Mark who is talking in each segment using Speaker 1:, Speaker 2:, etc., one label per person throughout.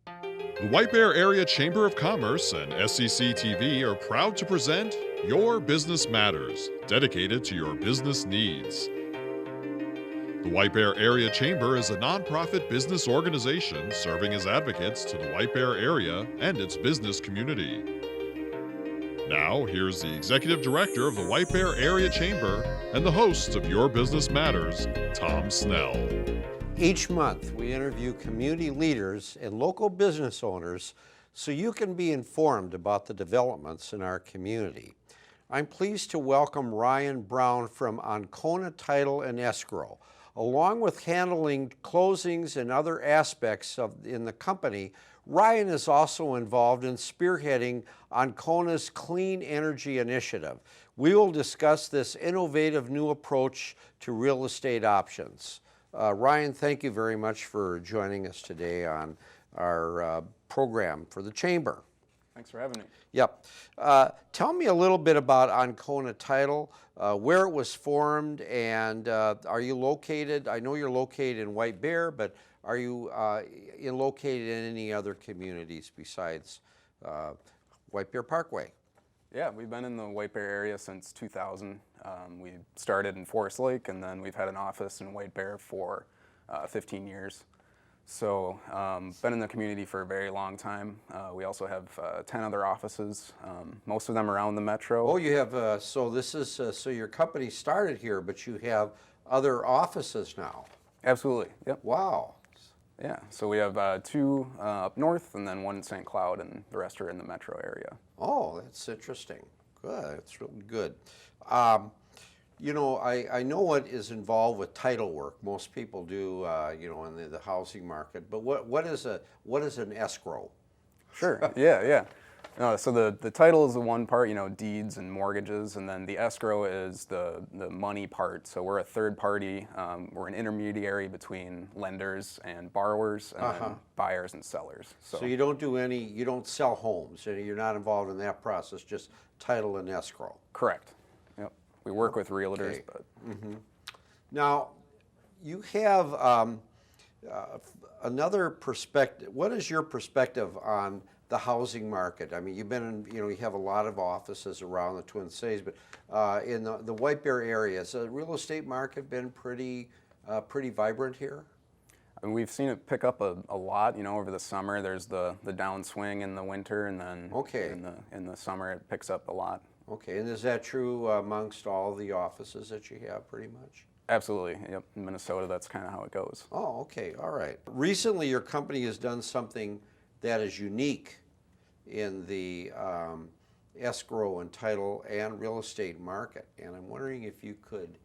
Speaker 1: The White Bear Area Chamber of Commerce and SCC TV are proud to present Your Business Matters, dedicated to your business needs. The White Bear Area Chamber is a nonprofit business organization serving as advocates to the White Bear area and its business community. Now, here's the Executive Director of the White Bear Area Chamber and the host of Your Business Matters, Tom Snell.
Speaker 2: Each month, we interview community leaders and local business owners so you can be informed about the developments in our community. I'm pleased to welcome Ryan Brown from Ancona Title and Escrow. Along with handling closings and other aspects in the company, Ryan is also involved in spearheading Ancona's Clean Energy Initiative. We will discuss this innovative new approach to real estate options. Ryan, thank you very much for joining us today on our program for the Chamber.
Speaker 3: Thanks for having me.
Speaker 2: Yep. Tell me a little bit about Ancona Title, where it was formed, and are you located? I know you're located in White Bear, but are you located in any other communities besides White Bear Parkway?
Speaker 3: Yeah, we've been in the White Bear area since 2000. We started in Forest Lake, and then we've had an office in White Bear for 15 years. So, been in the community for a very long time. We also have 10 other offices, most of them around the metro.
Speaker 2: Oh, you have, so this is, so your company started here, but you have other offices now.
Speaker 3: Absolutely, yep.
Speaker 2: Wow.
Speaker 3: Yeah, so we have two up north, and then one in St. Cloud, and the rest are in the metro area.
Speaker 2: Oh, that's interesting. Good, that's really good. You know, I know what is involved with title work. Most people do, you know, in the housing market. But what is an escrow?
Speaker 3: Sure. Yeah. So the title is the one part, you know, deeds and mortgages, and then the escrow is the money part. So we're a third party. We're an intermediary between lenders and borrowers, and then buyers and sellers.
Speaker 2: So you don't do you don't sell homes. You're not involved in that process. Just title and escrow.
Speaker 3: Correct. Yep. We work with realtors, but.
Speaker 2: Now, you have another perspective. What is your perspective on the housing market? I mean, you've been in, you know, you have a lot of offices around the Twin Cities, but in the White Bear area, has the real estate market been pretty vibrant here?
Speaker 3: I mean, we've seen it pick up a lot, you know, over the summer. There's the downswing in the winter, and then in the summer it picks up a lot.
Speaker 2: Okay, and is that true amongst all the offices that you have, pretty much?
Speaker 3: Absolutely, yep. In Minnesota, that's kind of how it goes.
Speaker 2: Oh, okay, all right. Recently, your company has done something that is unique in the escrow and title and real estate market, and I'm wondering if you could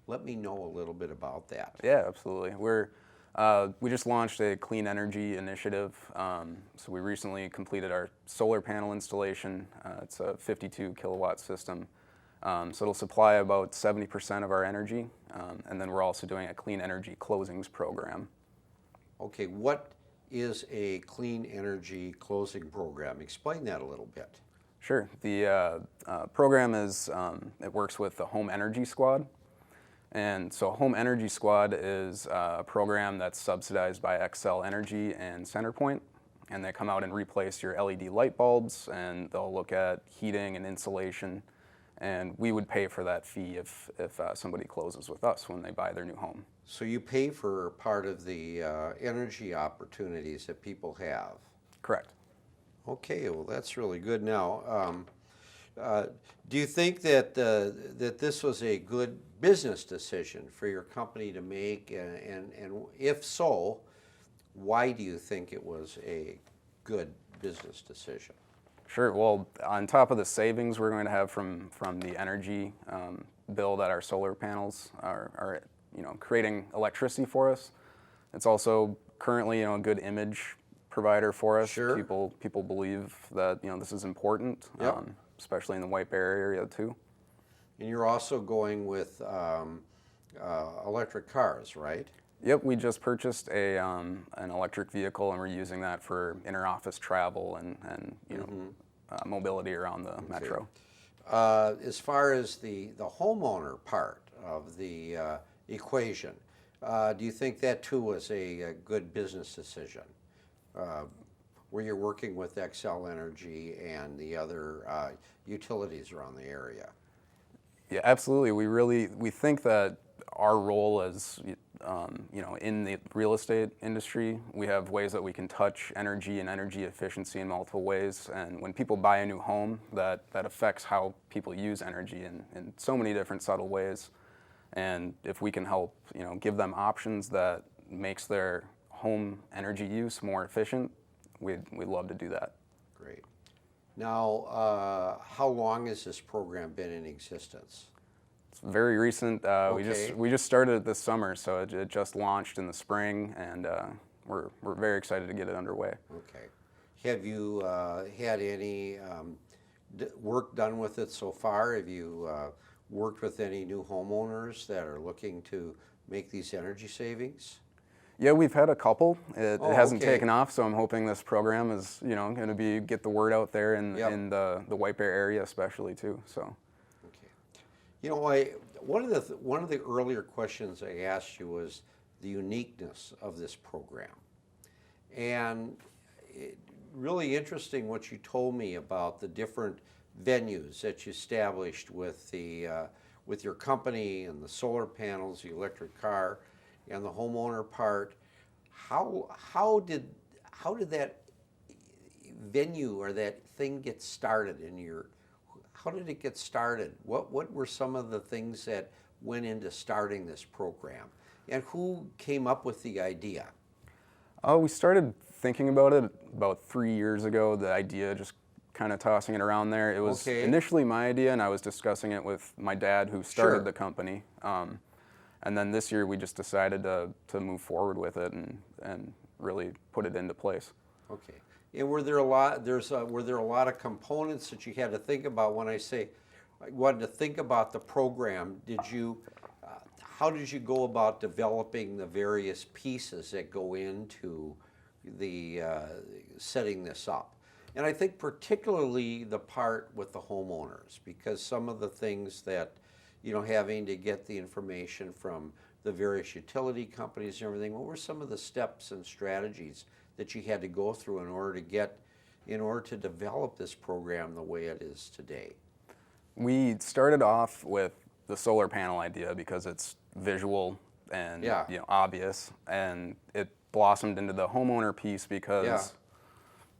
Speaker 2: let me know a little bit about that.
Speaker 3: Yeah, absolutely. We just launched a clean energy initiative. So we recently completed our solar panel installation. It's a 52 kilowatt system. So it'll supply about 70% of our energy. And then we're also doing a clean energy closings program.
Speaker 2: Okay, what is a clean energy closing program? Explain that a little bit.
Speaker 3: Sure. The program is, it works with the Home Energy Squad. And so Home Energy Squad is a program that's subsidized by Xcel Energy and CenterPoint. And they come out and replace your LED light bulbs, and they'll look at heating and insulation. And we would pay for that fee if somebody closes with us when they buy their new home.
Speaker 2: So you pay for part of the energy opportunities that people have?
Speaker 3: Correct.
Speaker 2: Okay, well that's really good. Now, do you think that that this was a good business decision for your company to make, and if so, why do you think it was a good business decision?
Speaker 3: Sure. Well, on top of the savings we're going to have from the energy bill that our solar panels are you know, creating electricity for us, it's also currently, you know, a good image provider for us.
Speaker 2: Sure.
Speaker 3: People believe that, you know, this is important,
Speaker 2: Yep.
Speaker 3: Especially in the White Bear area too.
Speaker 2: And you're also going with electric cars, right?
Speaker 3: Yep, we just purchased an electric vehicle, and we're using that for inter-office travel and you know, mobility around the metro.
Speaker 2: As far as the homeowner part of the equation, do you think that too was a good business decision? where you're working with Xcel Energy and the other utilities around the area.
Speaker 3: Yeah, absolutely. We think that our role as in the real estate industry, we have ways that we can touch energy and energy efficiency in multiple ways. And when people buy a new home, that affects how people use energy in so many different subtle ways. And if we can help, give them options that makes their home energy use more efficient, we'd love to do that.
Speaker 2: Great. Now, how long has this program been in existence?
Speaker 3: It's very recent.
Speaker 2: Okay.
Speaker 3: We just started it this summer, so it just launched in the spring, and we're very excited to get it underway.
Speaker 2: Okay. Have you had any work done with it so far? Have you worked with any new homeowners that are looking to make these energy savings?
Speaker 3: Yeah, we've had a couple. It hasn't
Speaker 2: okay.
Speaker 3: taken off, so I'm hoping this program is, going to get the word out there in the White Bear area, especially too. So.
Speaker 2: Okay. One of the earlier questions I asked you was the uniqueness of this program, and really interesting what you told me about the different venues that you established with the with your company and the solar panels, the electric car, and the homeowner part. How did that venue or that thing get started in your? How did it get started? What were some of the things that went into starting this program, and who came up with the idea?
Speaker 3: We started thinking about it about 3 years ago. The idea, just kind of tossing it around there. It was initially my idea, and I was discussing it with my dad, who started the company. And then this year we just decided to move forward with it and really put it into place.
Speaker 2: Okay. And were there a lot? Were there a lot of components that you had to think about? When I say I wanted to think about the program, how did you go about developing the various pieces that go into the setting this up? And I think particularly the part with the homeowners, because some of the things that, having to get the information from the various utility companies and everything, what were some of the steps and strategies that you had to go through in order to develop this program the way it is today?
Speaker 3: We started off with the solar panel idea because it's visual and obvious, and it blossomed into the homeowner piece because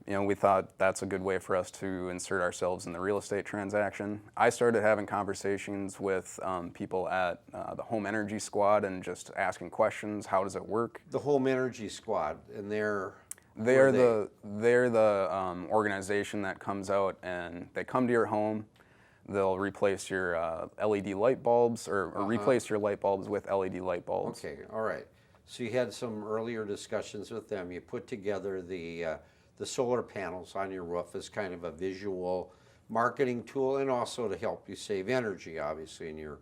Speaker 3: we thought that's a good way for us to insert ourselves in the real estate transaction. I started having conversations with people at the Home Energy Squad and just asking questions. How does it work?
Speaker 2: The Home Energy Squad, and they're
Speaker 3: the organization that comes out and they come to your home. They'll replace your LED light bulbs or replace your light bulbs with LED light bulbs.
Speaker 2: Okay, all right. So you had some earlier discussions with them. You put together the solar panels on your roof as kind of a visual marketing tool, and also to help you save energy, obviously, in your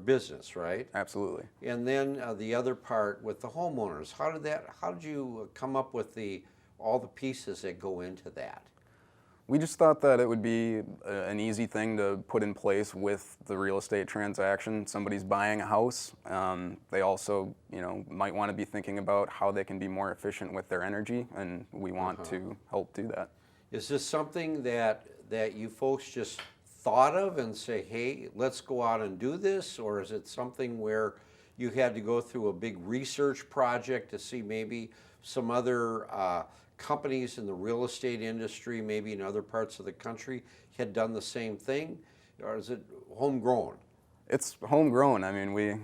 Speaker 2: business, right?
Speaker 3: Absolutely.
Speaker 2: And then the other part with the homeowners. How did you come up with all the pieces that go into that?
Speaker 3: We just thought that it would be an easy thing to put in place with the real estate transaction. Somebody's buying a house. They also, might want to be thinking about how they can be more efficient with their energy, and we want to help do that.
Speaker 2: Is this something that you folks just thought of and say, hey, let's go out and do this? Or is it something where you had to go through a big research project to see maybe some other companies in the real estate industry, maybe in other parts of the country, had done the same thing? Or is it homegrown?
Speaker 3: It's homegrown. I mean, we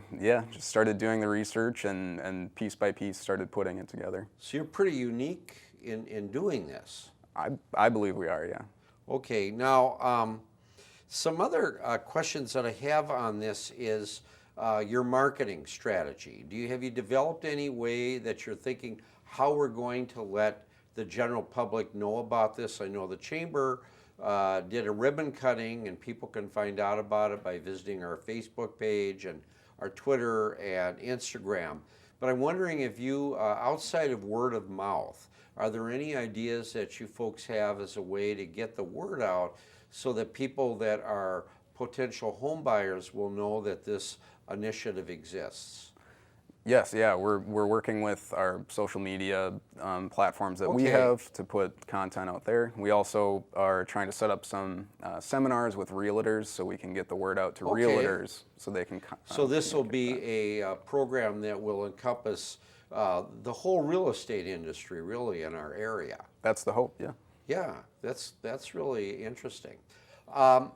Speaker 3: just started doing the research and piece by piece started putting it together.
Speaker 2: So you're pretty unique in doing this.
Speaker 3: I believe we are, yeah.
Speaker 2: Okay, now some other questions that I have on this is your marketing strategy. Have you developed any way that you're thinking how we're going to let the general public know about this? I know the Chamber did a ribbon cutting, and people can find out about it by visiting our Facebook page and our Twitter and Instagram. But I'm wondering if you, outside of word of mouth, are there any ideas that you folks have as a way to get the word out so that people that are potential home buyers will know that this initiative exists?
Speaker 3: Yes, yeah, we're working with our social media platforms that we
Speaker 2: Okay.
Speaker 3: have to put content out there. We also are trying to set up some seminars with realtors so we can get the word out to
Speaker 2: Okay.
Speaker 3: realtors so they can.
Speaker 2: So this will
Speaker 3: communicate
Speaker 2: be a program that will encompass the whole real estate industry, really, in our area.
Speaker 3: That's the hope, yeah.
Speaker 2: Yeah, that's really interesting. Um,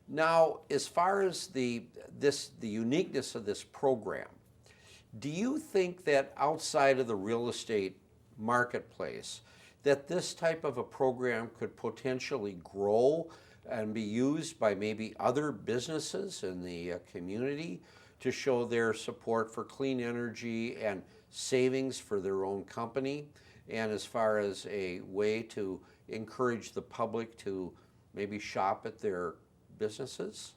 Speaker 2: Now, as far as the uniqueness of this program, do you think that outside of the real estate marketplace, that this type of a program could potentially grow and be used by maybe other businesses in the community to show their support for clean energy and savings for their own company, and as far as a way to encourage the public to maybe shop at their businesses?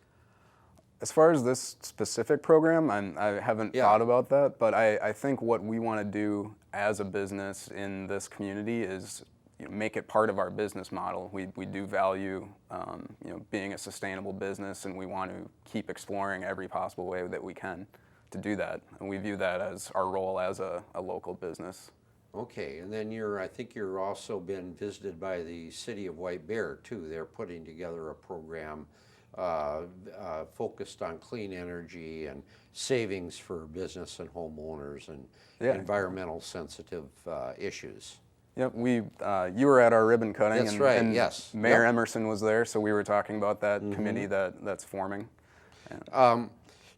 Speaker 3: As far as this specific program, I haven't
Speaker 2: Yeah.
Speaker 3: thought about that, but I think what we want to do as a business in this community is make it part of our business model. We do value being a sustainable business, and we want to keep exploring every possible way that we can to do that. And we view that as our role as a local business.
Speaker 2: Okay, and then I think you're also been visited by the city of White Bear too. They're putting together a program focused on clean energy and savings for business and homeowners and environmental sensitive issues.
Speaker 3: Yep, you were at our ribbon cutting.
Speaker 2: That's right,
Speaker 3: and
Speaker 2: yes.
Speaker 3: Mayor
Speaker 2: Yep.
Speaker 3: Emerson was there, so we were talking about that committee that's forming.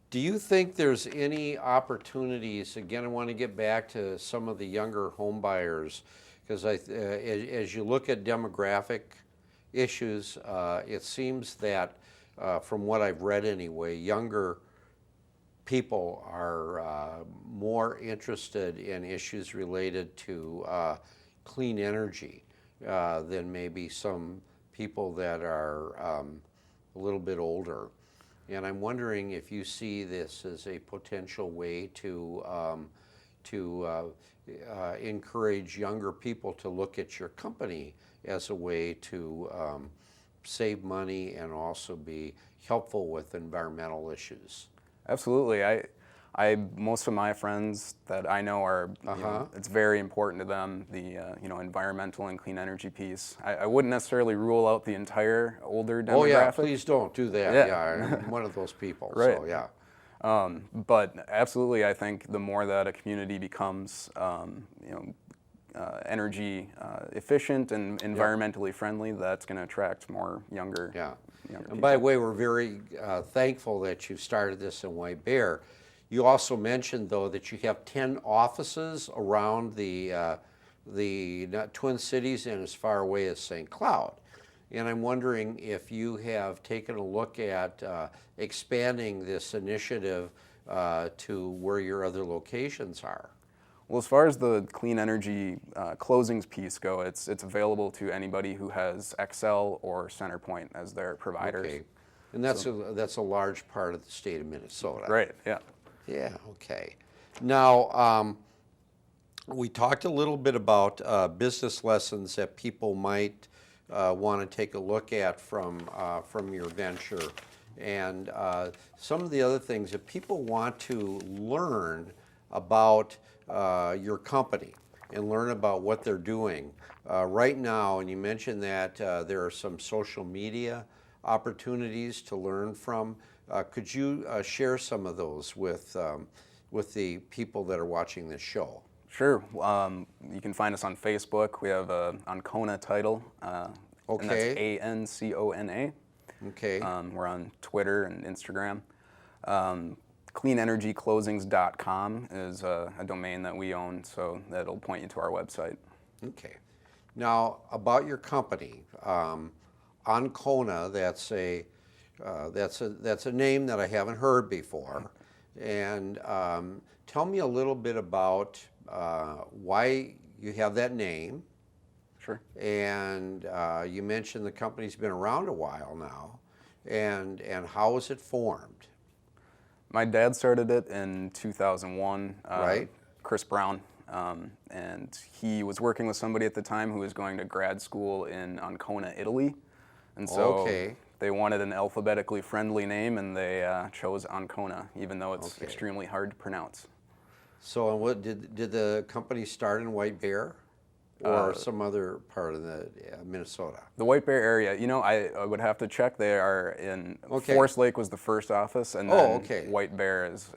Speaker 2: Do you think there's any opportunities, again, I want to get back to some of the younger home buyers, because as you look at demographic issues, it seems that, from what I've read anyway, younger people are more interested in issues related to clean energy than maybe some people that are a little bit older. And I'm wondering if you see this as a potential way to encourage younger people to look at your company as a way to save money and also be helpful with environmental issues.
Speaker 3: Absolutely. Most of my friends that I know are, it's very important to them, the environmental and clean energy piece. I wouldn't necessarily rule out the entire older demographic.
Speaker 2: Oh yeah, please don't do that.
Speaker 3: Yeah.
Speaker 2: Yeah, I'm one of those people.
Speaker 3: Right.
Speaker 2: So yeah.
Speaker 3: But absolutely, I think the more that a community becomes, energy efficient and environmentally friendly, that's going to attract more younger.
Speaker 2: Yeah.
Speaker 3: Younger
Speaker 2: And
Speaker 3: people.
Speaker 2: by the way, we're very thankful that you started this in White Bear. You also mentioned, though, that you have 10 offices around the Twin Cities and as far away as St. Cloud. And I'm wondering if you have taken a look at expanding this initiative to where your other locations are.
Speaker 3: Well, as far as the clean energy closings piece go, it's available to anybody who has Excel or CenterPoint as their providers.
Speaker 2: Okay. And that's a large part of the state of Minnesota.
Speaker 3: Right, yeah.
Speaker 2: Yeah, okay. Now, we talked a little bit about business lessons that people might want to take a look at from your venture. And some of the other things that people want to learn about your company and learn about what they're doing. Right now, and you mentioned that there are some social media opportunities to learn from. Could you share some of those with the people that are watching this show?
Speaker 3: Sure. You can find us on Facebook. We have Ancona Title,
Speaker 2: Okay.
Speaker 3: and that's Ancona.
Speaker 2: Okay.
Speaker 3: We're on Twitter and Instagram. Cleanenergyclosings.com is a domain that we own, so that'll point you to our website.
Speaker 2: Okay. Now, about your company, Ancona, that's a name that I haven't heard before. And tell me a little bit about why you have that name.
Speaker 3: Sure.
Speaker 2: And you mentioned the company's been around a while now. And how was it formed?
Speaker 3: My dad started it in 2001.
Speaker 2: Right.
Speaker 3: Chris Brown. And he was working with somebody at the time who was going to grad school in Ancona, Italy. And so they wanted an alphabetically friendly name, and they chose Ancona, even though it's extremely hard to pronounce.
Speaker 2: So, and what did the company start in White Bear, or some other part of the Minnesota?
Speaker 3: The White Bear area, you know, I would have to check. They are in Forest Lake was the first office, and then White Bear is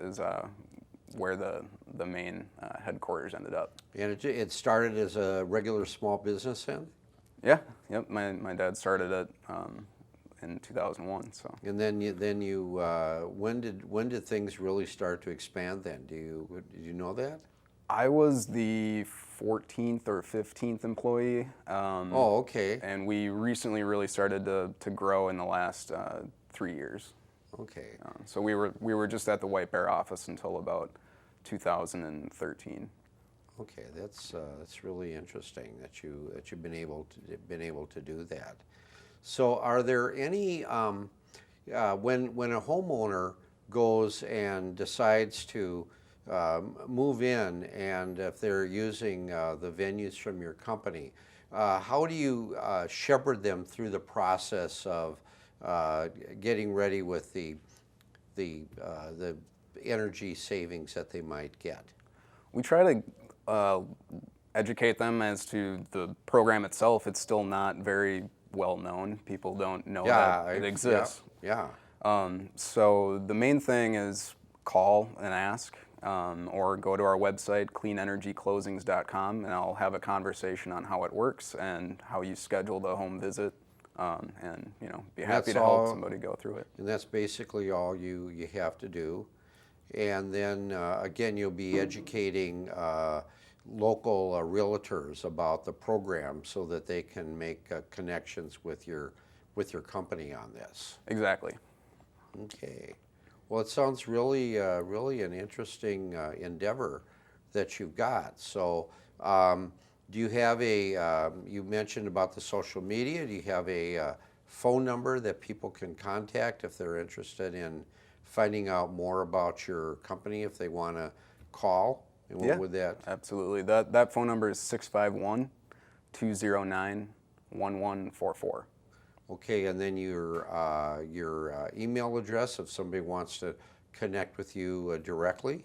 Speaker 3: where the main headquarters ended up.
Speaker 2: And it started as a regular small business then?
Speaker 3: Yeah, yep. My dad started it in 2001. So.
Speaker 2: And then you when did things really start to expand then? Did you know that?
Speaker 3: I was the 14th or 15th employee. And we recently really started to grow in the last 3 years.
Speaker 2: Okay.
Speaker 3: So we were just at the White Bear office until about 2013.
Speaker 2: Okay, that's really interesting that you've been able to do that. So, are there any when a homeowner goes and decides to move in, and if they're using the venues from your company, how do you shepherd them through the process of getting ready with the energy savings that they might get?
Speaker 3: We try to educate them as to the program itself. It's still not very well known. People don't know that it exists.
Speaker 2: Yeah.
Speaker 3: So the main thing is call and ask, or go to our website, cleanenergyclosings.com, and I'll have a conversation on how it works and how you schedule the home visit, and be happy to help somebody go through it.
Speaker 2: And that's basically all you have to do. And then again, you'll be educating local realtors about the program so that they can make connections with your company on this.
Speaker 3: Exactly.
Speaker 2: Okay. Well, it sounds really an interesting endeavor that you've got. So, do you have you mentioned about the social media. Do you have a phone number that people can contact if they're interested in finding out more about your company, if they want to call? And what would that?
Speaker 3: Absolutely. That phone number is 651-209-1144.
Speaker 2: Okay, and then your email address if somebody wants to connect with you directly.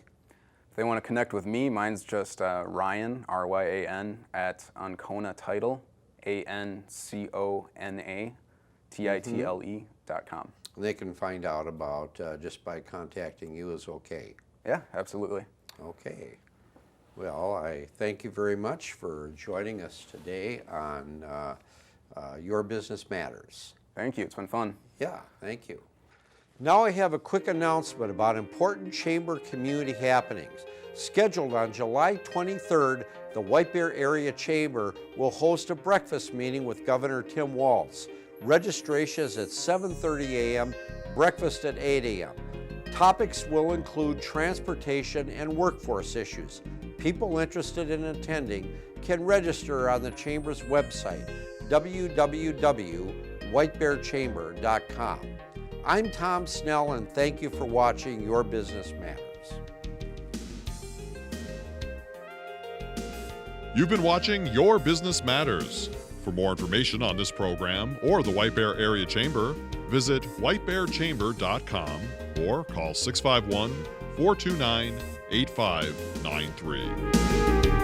Speaker 3: If they want to connect with me, mine's just Ryan, RYAN, at Ancona Title, ANCONATITLE.com.
Speaker 2: And they can find out about just by contacting you is okay.
Speaker 3: Yeah, absolutely.
Speaker 2: Okay. Well, I thank you very much for joining us today on Your Business Matters.
Speaker 3: Thank you. It's been fun.
Speaker 2: Yeah, thank you. Now I have a quick announcement about important Chamber community happenings. Scheduled on July 23rd, the White Bear Area Chamber will host a breakfast meeting with Governor Tim Walz. Registration is at 7:30 a.m., breakfast at 8 a.m. Topics will include transportation and workforce issues. People interested in attending can register on the Chamber's website, www.whitebearchamber.com. I'm Tom Snell, and thank you for watching Your Business Matters.
Speaker 1: You've been watching Your Business Matters. For more information on this program or the White Bear Area Chamber, visit whitebearchamber.com or call 651-429-8593.